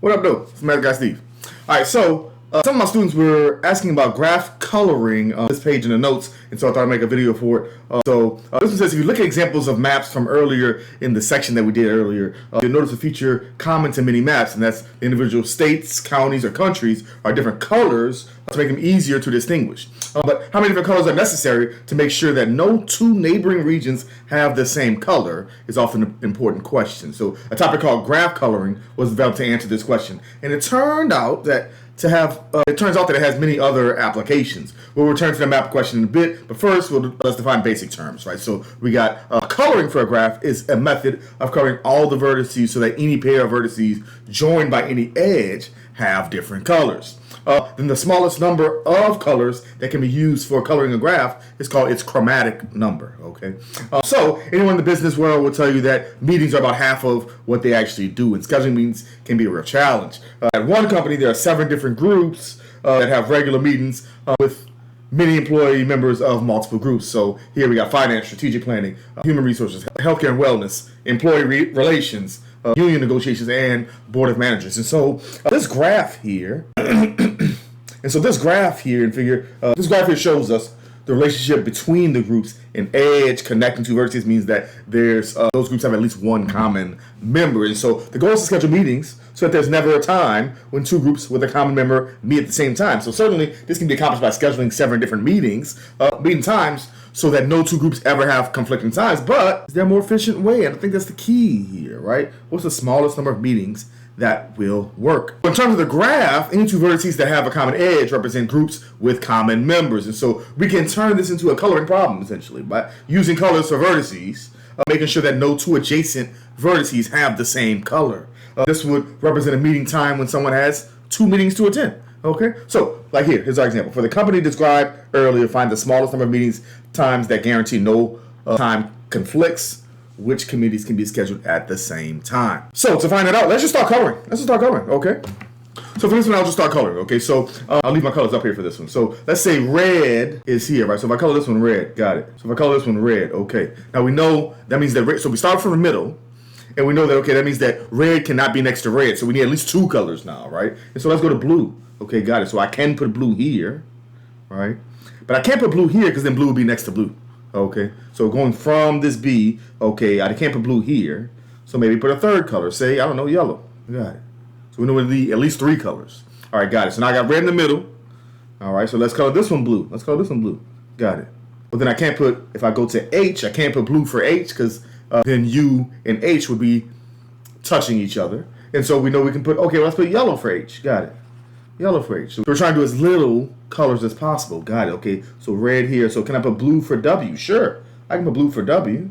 What up, though? It's Math Guy Steve. All right, so some of my students were asking about graph coloring on this page in the notes, and so I thought I'd make a video for it. This one says, if you look at examples of maps from earlier in the section that we did earlier, you'll notice a feature common to many maps, and that's the individual states, counties, or countries are different colors to make them easier to distinguish. But how many different colors are necessary to make sure that no two neighboring regions have the same color is often an important question. So a topic called graph coloring was developed to answer this question. And it turned out that it has many other applications. We'll return to the map question in a bit, but first let's define basic terms, right? So we got coloring for a graph is a method of coloring all the vertices so that any pair of vertices joined by any edge have different colors. Then the smallest number of colors that can be used for coloring a graph is called its chromatic number, okay? So anyone in the business world will tell you that meetings are about half of what they actually do, and scheduling meetings can be a real challenge. At one company, there are 7 different groups that have regular meetings with many employee members of multiple groups. So here we got finance, strategic planning, human resources, healthcare and wellness, employee relations, union negotiations, and board of managers. And so this graph here, this graph here shows us the relationship between the groups. An edge connecting two vertices means that those groups have at least one common member. And so the goal is to schedule meetings so that there's never a time when two groups with a common member meet at the same time. So certainly this can be accomplished by scheduling 7 different meeting times so that no two groups ever have conflicting times. But is there a more efficient way? And I think that's the key here, right? What's the smallest number of meetings that will work? In terms of the graph, any two vertices that have a common edge represent groups with common members. And so we can turn this into a coloring problem, essentially, by using colors for vertices, making sure that no two adjacent vertices have the same color. This would represent a meeting time when someone has 2 meetings to attend. Okay, so like here's our example. For the company described earlier, find the smallest number of meetings times that guarantee no time conflicts. Which committees can be scheduled at the same time? So to find that out, let's just start coloring. Okay? So for this one, I'll just start coloring, okay? So I'll leave my colors up here for this one. So let's say red is here, right? So if I color this one red, got it. So if I color this one red, okay. Now we know that means that red, so we start from the middle, and we know that, okay, that means that red cannot be next to red. So we need at least 2 colors now, right? And so let's go to blue. Okay, got it. So I can put blue here, right? But I can't put blue here because then blue will be next to blue. Okay, so going from this B, okay, I can't put blue here, so maybe put a third color, say, I don't know, yellow. Got it. So we know we need at least 3 colors. All right, got it. So now I got red in the middle. All right, so let's color this one blue. Got it. But then I can't put, if I go to H, I can't put blue for H because then U and H would be touching each other. And so we know we can put, okay, let's put yellow for H. Got it. Yellow for H. So we're trying to do as little colors as possible. Got it. Okay. So red here. So can I put blue for W? Sure. I can put blue for W.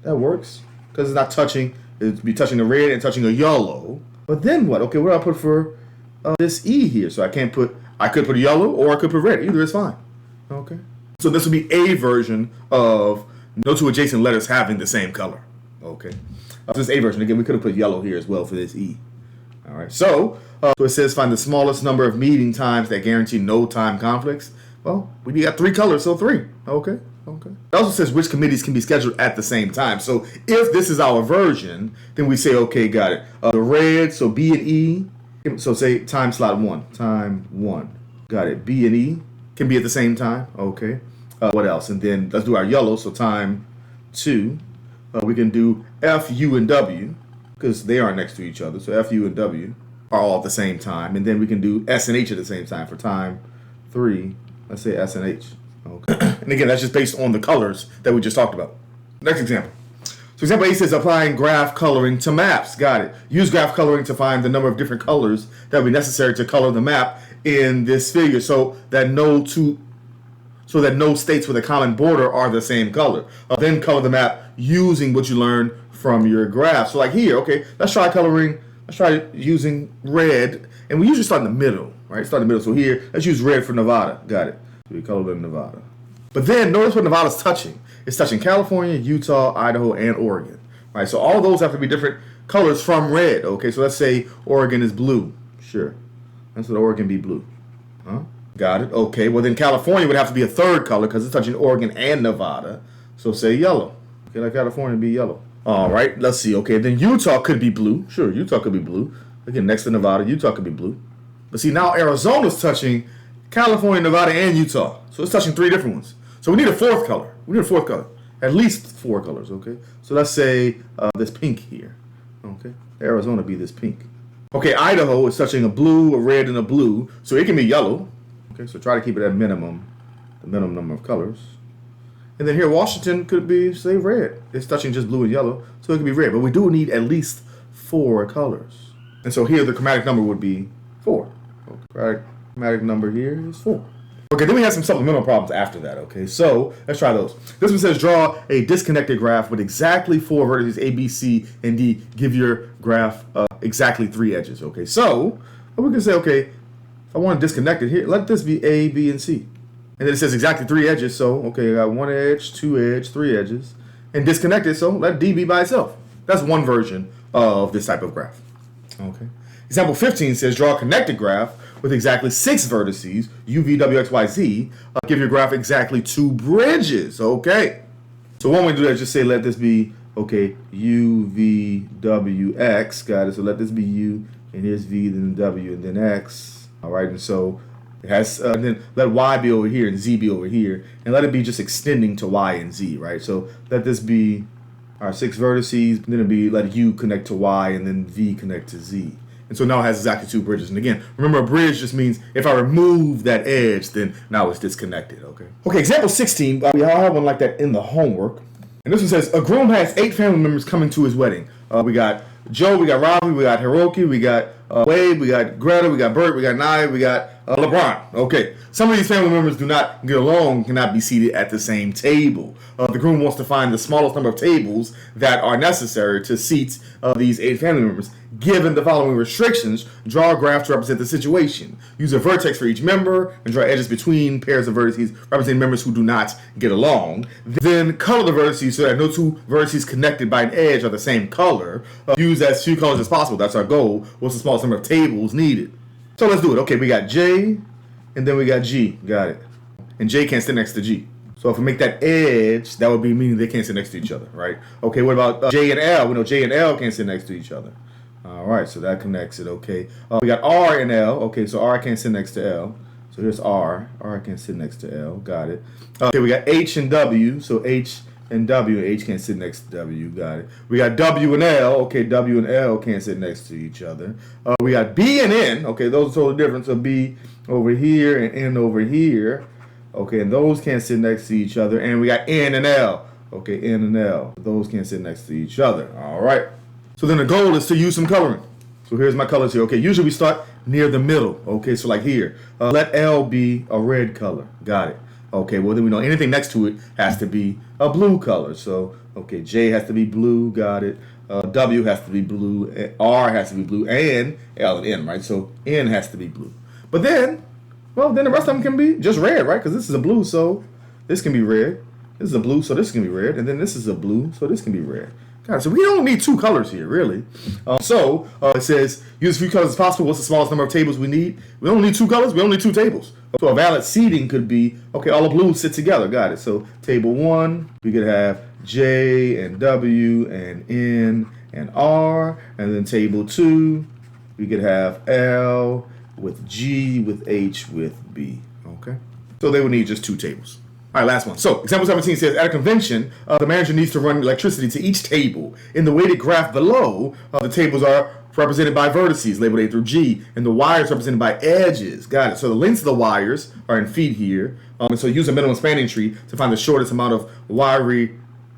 That works. Because it's not touching. It'd be touching the red and touching a yellow. But then what? Okay, what do I put for this E here? So I could put a yellow or I could put red. Either is fine. Okay. So this would be a version of no two adjacent letters having the same color. Okay. This is a version. Again, we could have put yellow here as well for this E. All right. So it says find the smallest number of meeting times that guarantee no time conflicts. Well, we got 3 colors, so 3. Okay. It also says which committees can be scheduled at the same time. So if this is our version, then we say, okay, got it. The red, so B and E. So say time slot 1. Time 1. Got it. B and E can be at the same time. Okay. What else? And then let's do our yellow. So time 2. We can do F, U, and W because they aren't next to each other. So F, U, and W are all at the same time. And then we can do S and H at the same time for time 3. Let's say S and H. Okay. And again, that's just based on the colors that we just talked about. Next example. So example A says applying graph coloring to maps. Got it. Use graph coloring to find the number of different colors that will be necessary to color the map in this figure so that no states with a common border are the same color. Then color the map using what you learned from your graph. So like here, okay, let's try using red. And we usually start in the middle, right? Start in the middle. So here, let's use red for Nevada. Got it. So we colored in Nevada. But then notice what Nevada's touching. It's touching California, Utah, Idaho, and Oregon. Right? So all of those have to be different colors from red. Okay, so let's say Oregon is blue. Sure. Let's let Oregon be blue. Huh? Got it. Okay, well then California would have to be a third color because it's touching Oregon and Nevada. So say yellow. Okay, let California be yellow. All right, let's see. Okay, then Utah could be blue. Sure, Utah could be blue. Again, next to Nevada, Utah could be blue. But see, now Arizona's touching California, Nevada, and Utah. So it's touching 3 different ones. So we need a 4th color. We need a 4th color. At least 4 colors, okay? So let's say this pink here, okay? Arizona be this pink. Okay, Idaho is touching a blue, a red, and a blue. So it can be yellow. Okay, so try to keep it at minimum, the minimum number of colors. And then here, Washington could be, say, red. It's touching just blue and yellow, so it could be red. But we do need at least 4 colors. And so here, the chromatic number would be 4. Okay, chromatic number here is 4. Okay, then we have some supplemental problems after that, okay? So let's try those. This one says, draw a disconnected graph with exactly 4 vertices, A, B, C, and D. Give your graph exactly 3 edges, okay? So we can say, okay, if I want to disconnect it here, let this be A, B, and C. And then it says exactly 3 edges, so, okay, I got 1 edge, 2 edge, 3 edges. And disconnect it, so let D be by itself. That's one version of this type of graph, okay? Example 15 says, draw a connected graph with exactly 6 vertices, U, V, W, X, Y, Z. Give your graph exactly 2 bridges, okay? So one way to do that is just say, let this be, okay, U, V, W, X, got it? So let this be U, and here's V, then W, and then X, all right? And so it has, and then let Y be over here and Z be over here, and let it be just extending to Y and Z, right? So let this be our 6 vertices, and then it'll be, let U connect to Y, and then V connect to Z. And so now it has exactly 2 bridges. And again, remember, a bridge just means if I remove that edge, then now it's disconnected, okay? Okay, example 16, we all have one like that in the homework. And this one says, a groom has 8 family members coming to his wedding. We got Joe, we got Robbie, we got Hiroki, we got Wade, we got Greta, we got Bert, we got Nia, we got LeBron. Okay, some of these family members do not get along, cannot be seated at the same table. The groom wants to find the smallest number of tables that are necessary to seat these 8 family members. Given the following restrictions, draw a graph to represent the situation. Use a vertex for each member and draw edges between pairs of vertices representing members who do not get along. Then color the vertices so that no 2 vertices connected by an edge are the same color. Use as few colors as possible. That's our goal. What's the smallest number of tables needed? So let's do it. Okay, we got J, and then we got G. Got it. And J can't sit next to G. So if we make that edge, that would be meaning they can't sit next to each other, right? Okay, what about J and L? We know J and L can't sit next to each other. All right, so that connects it, okay. We got R and L. Okay, so R can't sit next to L. So here's R. R can't sit next to L. Got it. Okay, we got H and W. So H and W. H can't sit next to W. Got it. We got W and L. Okay, W and L can't sit next to each other. We got B and N. Okay, those are totally different. So B over here and N over here. Okay, and those can't sit next to each other. And we got N and L. Okay, N and L. Those can't sit next to each other. All right. So then the goal is to use some coloring. So here's my colors here. Okay, usually we start near the middle. Okay, so like here. Let L be a red color. Got it. Okay, well then we know anything next to it has to be a blue color. So, okay, J has to be blue. Got it. W has to be blue. R has to be blue. And L and N, right? So N has to be blue. But then, well, then the rest of them can be just red, right? Because this is a blue, so this can be red. This is a blue, so this can be red. And then this is a blue, so this can be red. God, so we don't need 2 colors here, really. It says, use as few colors as possible. What's the smallest number of tables we need? We don't need 2 colors. We only need 2 tables. So a valid seating could be, okay, all the blues sit together. Got it. So table 1, we could have J and W and N and R. And then table 2, we could have L with G with H with B. Okay. So they would need just 2 tables. All right, last one. So example 17 says, at a convention, the manager needs to run electricity to each table. In the weighted graph below, the tables are represented by vertices, labeled A through G, and the wires represented by edges. Got it. So the lengths of the wires are in feet here. And so use a minimum spanning tree to find the shortest amount of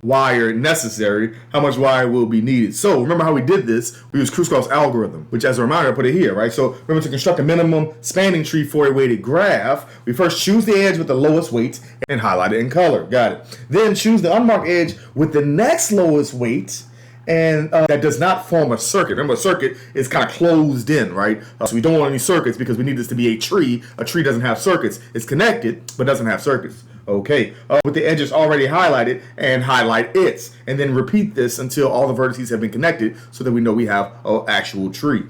wire necessary, how much wire will be needed. So remember how we did this? We used Kruskal's algorithm, which as a reminder, I put it here, right? So remember, to construct a minimum spanning tree for a weighted graph, we first choose the edge with the lowest weight and highlight it in color. Got it. Then choose the unmarked edge with the next lowest weight, and that does not form a circuit. Remember, a circuit is kind of closed in, right? So we don't want any circuits because we need this to be a tree. A tree doesn't have circuits. It's connected, but doesn't have circuits. Okay, with the edges already highlighted, and highlight its. And then repeat this until all the vertices have been connected so that we know we have an actual tree.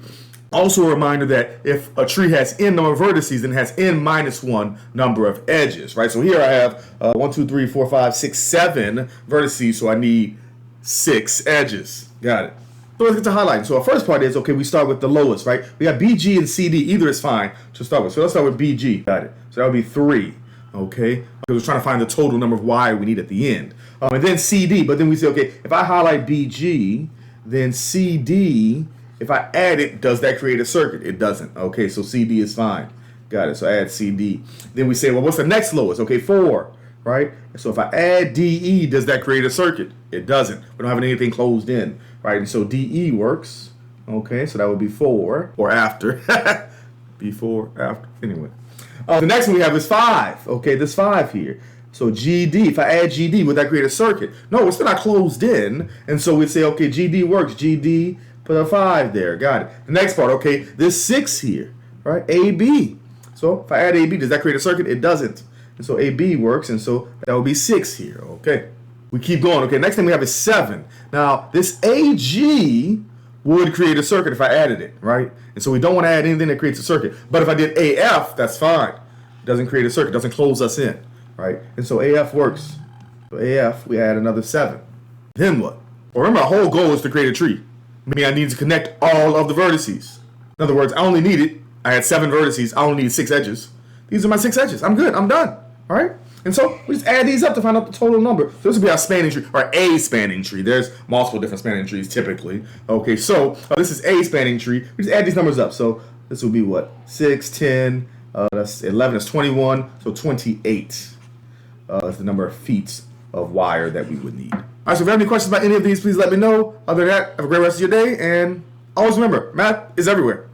Also a reminder that if a tree has n number of vertices, then it has n minus 1 number of edges, right? So here I have 1, 2, 3, 4, 5, 6, 7 vertices, so I need 6 edges. Got it. So let's get to highlighting. So our first part is, okay, we start with the lowest, right? We got BG and CD. Either is fine to start with. So let's start with BG. Got it. So that would be 3, okay? Because we're trying to find the total number of wire we need at the end. And then CD, but then we say, okay, if I highlight BG, then CD, if I add it, does that create a circuit? It doesn't. Okay, so CD is fine. Got it. So add CD. Then we say, well, what's the next lowest? Okay, 4, right? So if I add DE, does that create a circuit? It doesn't. We don't have anything closed in, right? And so DE works. Okay, so that would be 4 or after. Before, after. Anyway. The next one we have is 5. Okay, this 5 here. So GD, if I add GD, would that create a circuit? No, it's still not closed in. And so we'd say, okay, GD works. GD, put a 5 there. Got it. The next part, okay, this 6 here, right? AB. So if I add AB, does that create a circuit? It doesn't. And so AB works, and so that would be 6 here, okay? We keep going. Okay, next thing we have is 7. Now, this AG would create a circuit if I added it, right? And so we don't want to add anything that creates a circuit. But if I did AF, that's fine. It doesn't create a circuit, doesn't close us in, right? And so AF works. So AF, we add another 7. Then what? Well, remember, our whole goal is to create a tree. Meaning I need to connect all of the vertices. In other words, I had 7 vertices, I only need 6 edges. These are my 6 edges. I'm good, I'm done, all right? And so we just add these up to find out the total number. So this would be our spanning tree, or a spanning tree. There's multiple different spanning trees typically. Okay, so this is a spanning tree. We just add these numbers up. So this would be what? 6, 10, that's 11, that's 21, so 28 is the number of feet of wire that we would need. All right, so if you have any questions about any of these, please let me know. Other than that, have a great rest of your day, and always remember, math is everywhere.